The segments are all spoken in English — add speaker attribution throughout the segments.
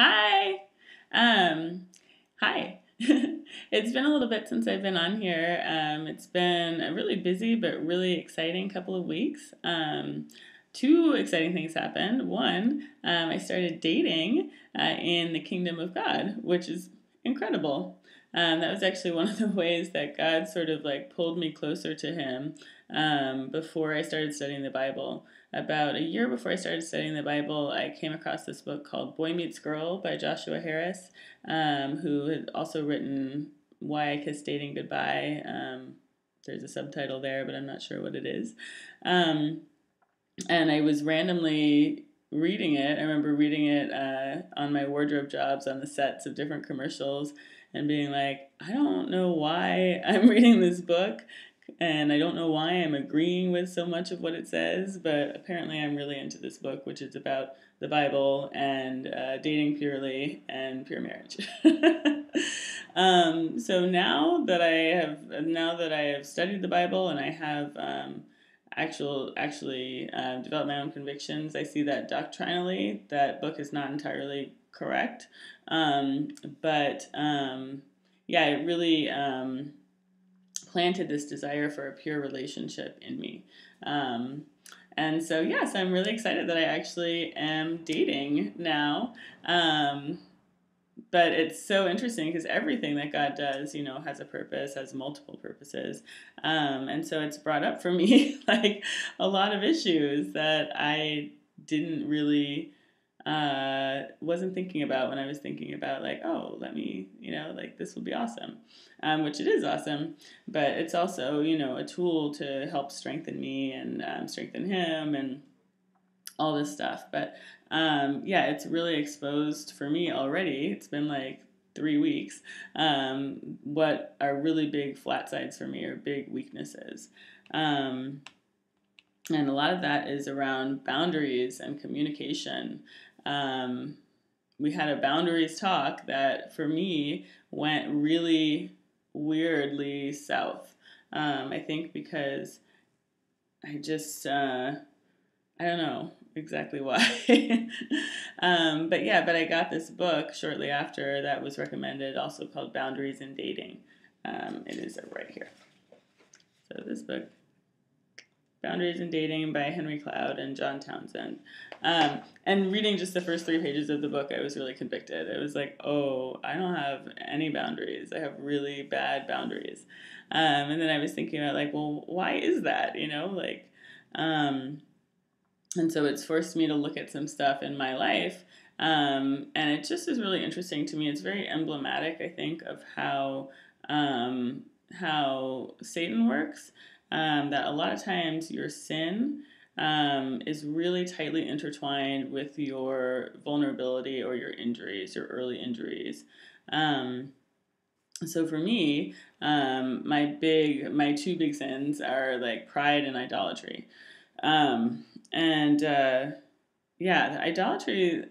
Speaker 1: Hi. Um, Hi. It's been a little bit since I've been on here. It's been a really busy but really exciting couple of weeks. Two exciting things happened. One, I started dating in the kingdom of God, which is incredible. That was actually one of the ways that God sort of like pulled me closer to Him before I started studying the Bible. About a year before I started studying the Bible, I came across this book called Boy Meets Girl by Joshua Harris, who had also written Why I Kissed Dating Goodbye. There's a subtitle there, but I'm not sure what it is. Um, and I was randomly reading it. I remember reading it on my wardrobe jobs on the sets of different commercials and being like, I don't know why I'm reading this book, and I don't know why I'm agreeing with so much of what it says, but apparently I'm really into this book, which is about the Bible and dating purely and pure marriage. So now that I have studied the Bible and I have actually developed my own convictions, I see that doctrinally that book is not entirely correct, um, but yeah, it really planted this desire for a pure relationship in me. Um, and so, yes, I'm really excited that I actually am dating now. Um, but it's so interesting because everything that God does, has a purpose, has multiple purposes. And so it's brought up for me like a lot of issues that I didn't really wasn't thinking about when I was thinking about like, oh, let me, like this will be awesome, which it is awesome, but it's also, a tool to help strengthen me and strengthen him and all this stuff. But yeah, it's really exposed for me already. It's been like 3 weeks. What are really big flat sides for me are big weaknesses. And a lot of that is around boundaries and communication. Um, we had a boundaries talk that for me went really weirdly south. I think because I just, I don't know exactly why. But I got this book shortly after that was recommended, also called Boundaries in Dating. It is right here. So this book, Boundaries in Dating by Henry Cloud and John Townsend. And reading just the first 3 pages of the book, I was really convicted. I was like, oh, I don't have any boundaries. I have really bad boundaries. And then I was thinking about, like, well, why is that? And so it's forced me to look at some stuff in my life. And it just is really interesting to me. It's very emblematic, I think, of how Satan works. That a lot of times your sin is really tightly intertwined with your vulnerability or your injuries, your early injuries. Um, so for me, my two big sins are like pride and idolatry. And Yeah, idolatry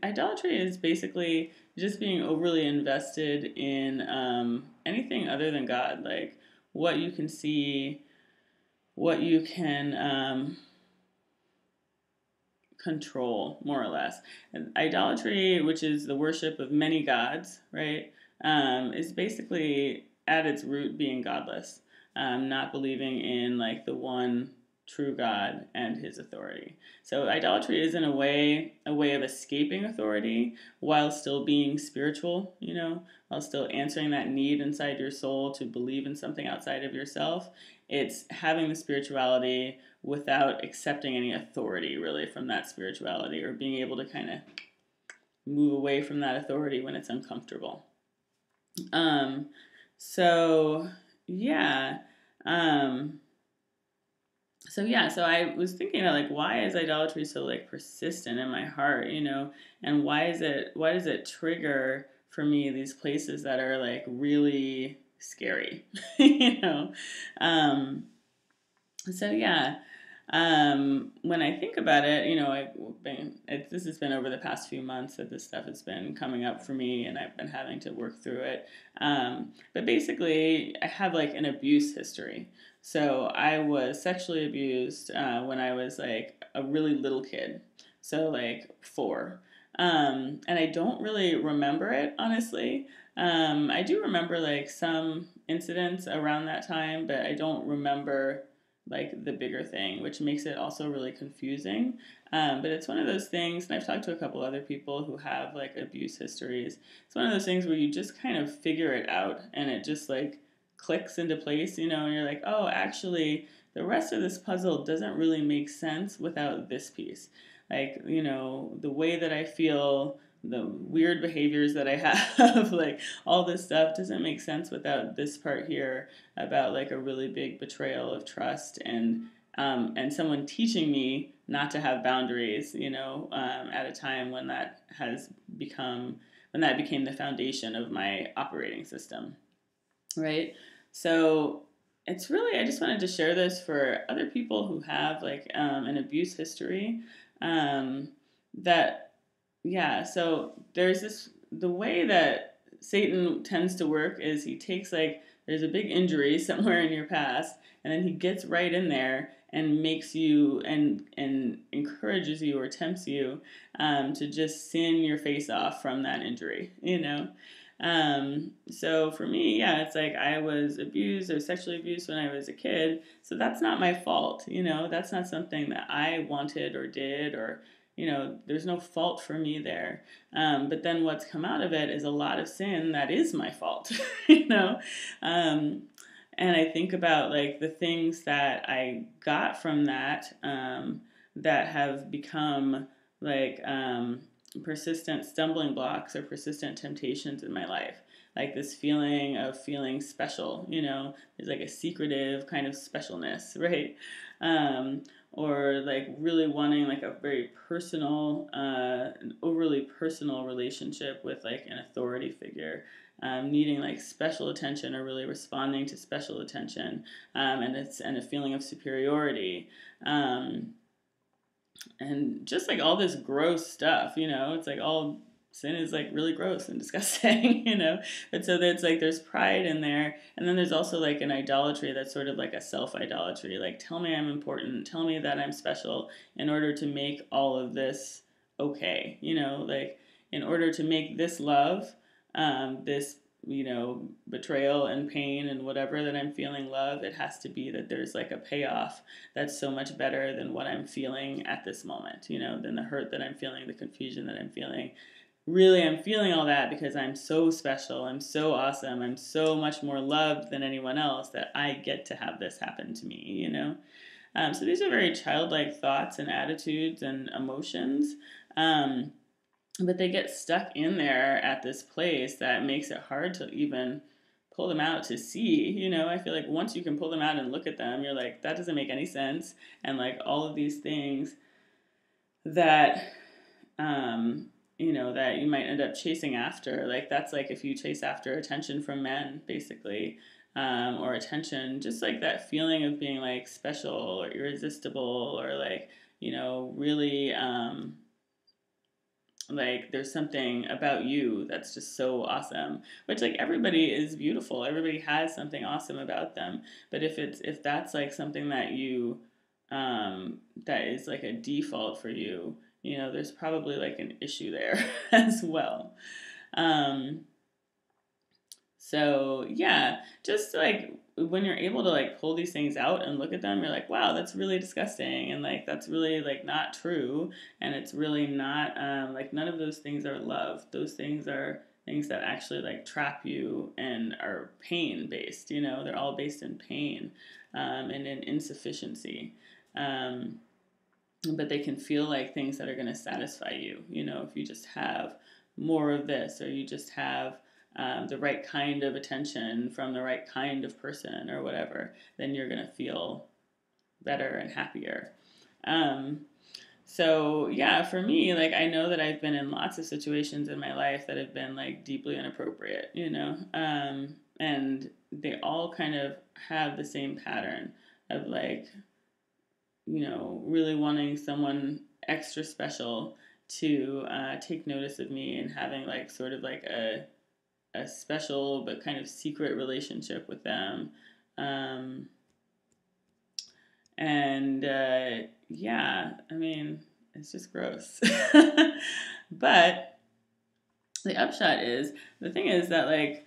Speaker 1: is basically just being overly invested in anything other than God, like what you can see, what you can control, more or less. And idolatry, which is the worship of many gods, right, is basically at its root being godless, not believing in like the one true God and his authority. So idolatry is in a way of escaping authority while still being spiritual, while still answering that need inside your soul to believe in something outside of yourself. It's having the spirituality without accepting any authority really from that spirituality, or being able to kind of move away from that authority when it's uncomfortable. Um, so yeah. Um, so I was thinking about like, why is idolatry so like persistent in my heart, and why does it trigger for me these places that are like really scary, you know? Um, so yeah, when I think about it, this has been over the past few months that this stuff has been coming up for me, and I've been having to work through it. But basically, I have like an abuse history. So I was sexually abused when I was like a really little kid, so like 4. And I don't really remember it, honestly. I do remember like some incidents around that time, but I don't remember like the bigger thing, which makes it also really confusing. But it's one of those things, and I've talked to a couple other people who have like abuse histories. It's one of those things where you just kind of figure it out and it just like clicks into place, and you're like, oh, actually, the rest of this puzzle doesn't really make sense without this piece. Like, the way that I feel, the weird behaviors that I have, like all this stuff doesn't make sense without this part here about like a really big betrayal of trust and someone teaching me not to have boundaries, at a time when that became the foundation of my operating system, right? So it's really, I just wanted to share this for other people who have like an abuse history. Um, that, yeah, so the way that Satan tends to work is he takes like, there's a big injury somewhere in your past, and then he gets right in there and makes you and encourages you or tempts you to just sin your face off from that injury. So for me, yeah, it's like I was abused or sexually abused when I was a kid. So that's not my fault. That's not something that I wanted or did, or, there's no fault for me there. But then what's come out of it is a lot of sin that is my fault, you know? Um, and I think about like the things that I got from that have become like, persistent stumbling blocks or persistent temptations in my life. Like this feeling of feeling special, there's like a secretive kind of specialness, right? Or like really wanting like a very personal, an overly personal relationship with like an authority figure. Needing like special attention or really responding to special attention, and a feeling of superiority, and just like all this gross stuff. It's like all sin is like really gross and disgusting. And so that's like there's pride in there, and then there's also like an idolatry that's sort of like a self idolatry, like tell me I'm important, tell me that I'm special in order to make all of this okay. Like in order to make this love, this betrayal and pain and whatever that I'm feeling love, it has to be that there's like a payoff that's so much better than what I'm feeling at this moment, than the hurt that I'm feeling, the confusion that I'm feeling. Really, I'm feeling all that because I'm so special, I'm so awesome, I'm so much more loved than anyone else that I get to have this happen to me. So these are very childlike thoughts and attitudes and emotions. But they get stuck in there at this place that makes it hard to even pull them out to see. I feel like once you can pull them out and look at them, you're like, that doesn't make any sense. And like all of these things that, that you might end up chasing after, like that's like if you chase after attention from men, basically, or attention, just like that feeling of being like special or irresistible or like, really, like there's something about you that's just so awesome, which like everybody is beautiful, everybody has something awesome about them, but if that's like something that you that is like a default for you, there's probably like an issue there as well. um so yeah, just like when you're able to like pull these things out and look at them, you're like, wow, that's really disgusting, and like that's really like not true, and it's really not like none of those things are love. Those things are things that actually like trap you and are pain based. They're all based in pain, and in insufficiency. Um, but they can feel like things that are going to satisfy you. If you just have more of this, or you just have the right kind of attention from the right kind of person, or whatever, then you're going to feel better and happier. Um, so yeah, for me, like I know that I've been in lots of situations in my life that have been like deeply inappropriate, and they all kind of have the same pattern of like really wanting someone extra special to take notice of me, and having like sort of like a special but kind of secret relationship with them. Um, and yeah, I mean, it's just gross. But the upshot is, the thing is that, like,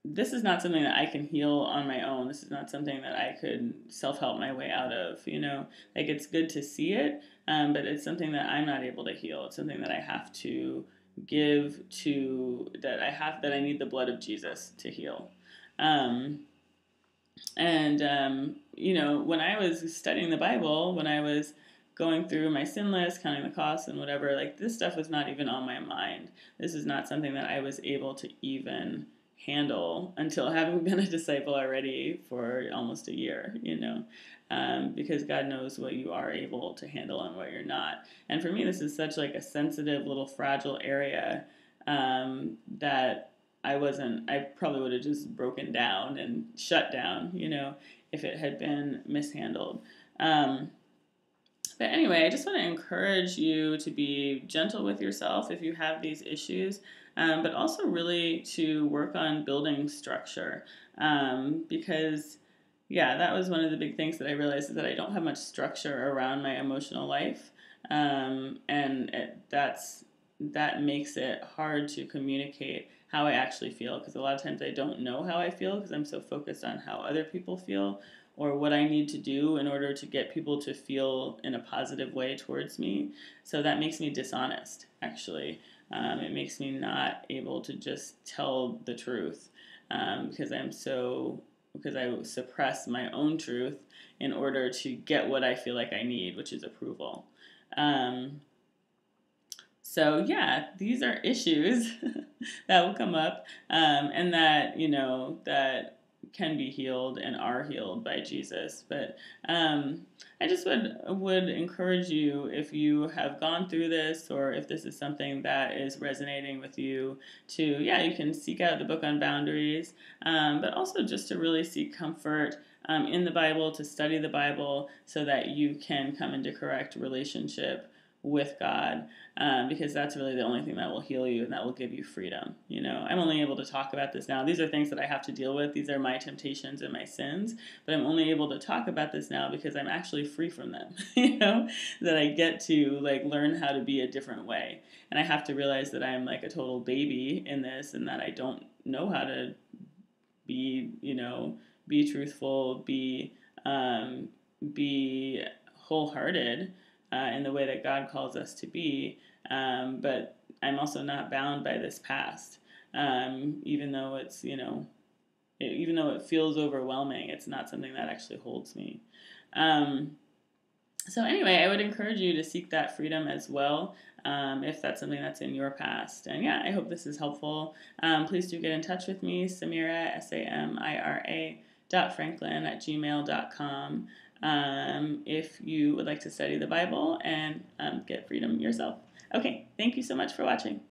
Speaker 1: this is not something that I can heal on my own. This is not something that I could self-help my way out of, you know? Like, it's good to see it, but it's something that I'm not able to heal. It's something that I have to give to, that I need the blood of Jesus to heal. Um, you know, when I was studying the Bible, when I was going through my sin list, counting the costs and whatever, like, this stuff was not even on my mind. This is not something that I was able to even handle until having been a disciple already for almost a year, you know, because God knows what you are able to handle and what you're not. And for me, this is such like a sensitive little fragile area that I probably would have just broken down and shut down, you know, if it had been mishandled. Um, but anyway, I just want to encourage you to be gentle with yourself if you have these issues, but also really to work on building structure. Because, yeah, that was one of the big things that I realized, is that I don't have much structure around my emotional life. That makes it hard to communicate how I actually feel, because a lot of times I don't know how I feel because I'm so focused on how other people feel or what I need to do in order to get people to feel in a positive way towards me. So that makes me dishonest, actually. It makes me not able to just tell the truth, because because I suppress my own truth in order to get what I feel like I need, which is approval. Um, so yeah, these are issues that will come up, and that, you know, that can be healed and are healed by Jesus. But I just would encourage you, if you have gone through this, or if this is something that is resonating with you, to, yeah, you can seek out the book on boundaries, but also just to really seek comfort in the Bible, to study the Bible, so that you can come into correct relationship with God, because that's really the only thing that will heal you and that will give you freedom. You know, I'm only able to talk about this now. These are things that I have to deal with. These are my temptations and my sins, but I'm only able to talk about this now because I'm actually free from them. You know, that I get to, like, learn how to be a different way. And I have to realize that I'm like a total baby in this, and that I don't know how to be, you know, be truthful, be wholehearted in the way that God calls us to be. But I'm also not bound by this past, even though it's, you know, even though it feels overwhelming, it's not something that actually holds me. Um, so anyway, I would encourage you to seek that freedom as well, if that's something that's in your past. And yeah, I hope this is helpful. Please do get in touch with me, Samira, Samira, .franklin@gmail.com, if you would like to study the Bible and get freedom yourself. Okay, thank you so much for watching.